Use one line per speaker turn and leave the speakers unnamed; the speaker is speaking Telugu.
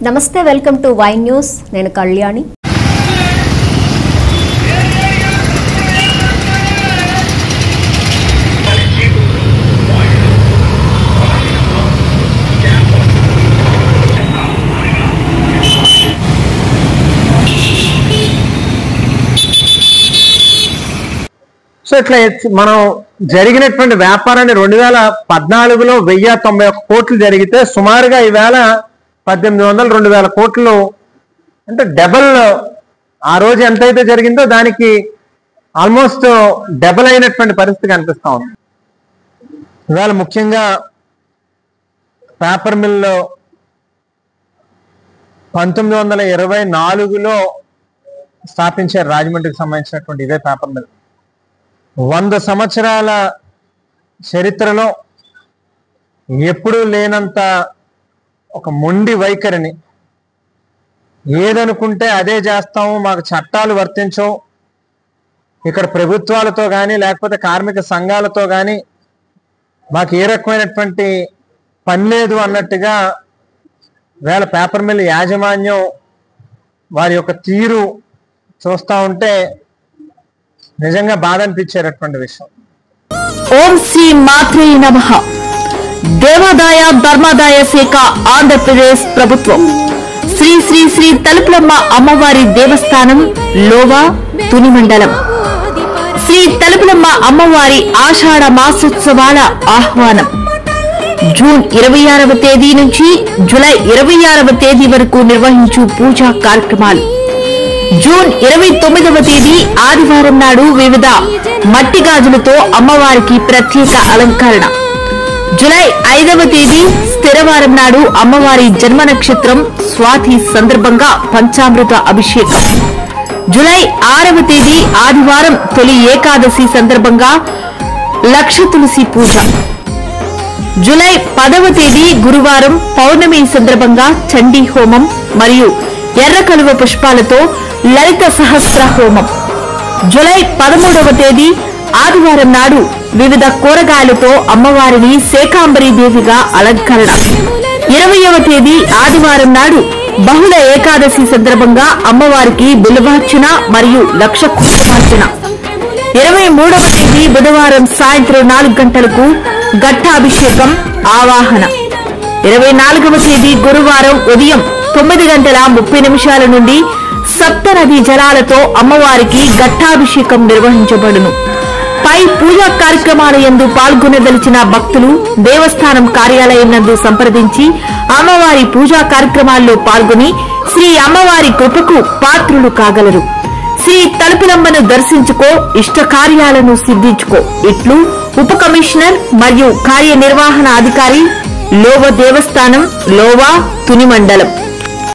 నమస్తే, వెల్కమ్ టు వై న్యూస్. నేను కళ్యాణి.
సో ఇట్లా మనం జరిగినటువంటి వ్యాపారాన్ని 2014లో 1091 కోట్లు జరిగితే సుమారుగా ఈవేళ 1800 2000 కోట్లు, అంటే డబల్. ఆ రోజు ఎంతైతే జరిగిందో దానికి ఆల్మోస్ట్ డబల్ అయినటువంటి పరిస్థితి కనిపిస్తా ఉంది. ఇవాళ ముఖ్యంగా పేపర్ మిల్ 1924లో స్థాపించారు రాజమండ్రికి సంబంధించినటువంటి ఇదే పేపర్ మిల్. 100 సంవత్సరాల చరిత్రలో ఎప్పుడూ లేనంత ఒక మొండి వైఖరిని, ఏదనుకుంటే అదే చేస్తాము, మాకు చట్టాలు వర్తించవు, ఇక్కడ ప్రభుత్వాలతో కానీ లేకపోతే కార్మిక సంఘాలతో కానీ మాకు ఏ రకమైనటువంటి పని లేదు అన్నట్టుగా వేళ పేపర్ మిల్ యాజమాన్యం వారి యొక్క తీరు చూస్తూ ఉంటే నిజంగా బాధ అనిపించేటటువంటి విషయం.
ఓం శ్రీ మాత్రే నమః. దేవాదాయ ధర్మాదాయ శాఖ ఆంధ్రప్రదేశ్ ప్రభుత్వం శ్రీ శ్రీ శ్రీ తలుపులమ్మ అమ్మవారి దేవస్థానం లోవా తుని మండలం శ్రీ తలుపులమ్మ అమ్మవారి ఆషాఢ మాసోత్సవాల ఆహ్వానం జూన్ 26వ తేదీ నుంచి జూలై 26వ తేదీ వరకు నిర్వహించు పూజా కార్యక్రమాలు. జూన్ 29వ తేదీ ఆదివారం నాడు వివిధ మట్టి గాజులతో అమ్మవారికి ప్రత్యేక అలంకరణ. జూలై 5వ తేదీ స్థిరవారం నాడు అమ్మవారి జన్మ నక్షత్రం స్వాతి సందర్భంగా పంచామృత అభిషేకం. జూలై 6వ తేదీ ఆదివారం తొలి ఏకాదశి సందర్భంగా లక్ష తులసి పూజ. జూలై 10వ తేదీ గురువారం పౌర్ణమి సందర్భంగా చండీ హోమం మరియు ఎర్ర కలువ పుష్పాలతో లలిత సహస్ర హోమం. జూలై 13వ తేదీ ఆదివారం నాడు వివిధ కూరగాయలతో అమ్మవారిని శాకాంబరి దేవిగా అలంకరణ. 20వ తేదీ ఆదివారం నాడు బహుళ ఏకాదశి సందర్భంగా అమ్మవారికి బిల్వార్చన మరియు లక్ష కుంకుమార్చన. 23వ తేదీ బుధవారం సాయంత్రం 4 గంటలకు ఘట్టాభిషేకం ఆవాహన. 24వ తేదీ గురువారం ఉదయం 9:30 నుండి సప్తనది జలాలతో అమ్మవారికి ఘట్టాభిషేకం నిర్వహించబడును. పై పూజా కార్యక్రమాల యందు పాల్గొనదలిచిన భక్తులు దేవస్థానం కార్యాలయం నందు సంప్రదించి అమ్మవారి పూజా కార్యక్రమాల్లో పాల్గొని శ్రీ అమ్మవారి కృపకు పాత్రులు కాగలరు. శ్రీ తలుపులమ్మను దర్శించుకో, ఇష్ట కార్యాలను సిద్ధించుకో. ఇట్లు ఉప కమిషనర్ మరియు కార్యనిర్వహణ అధికారి, లోవ దేవస్థానం, లోవా తుని మండలం.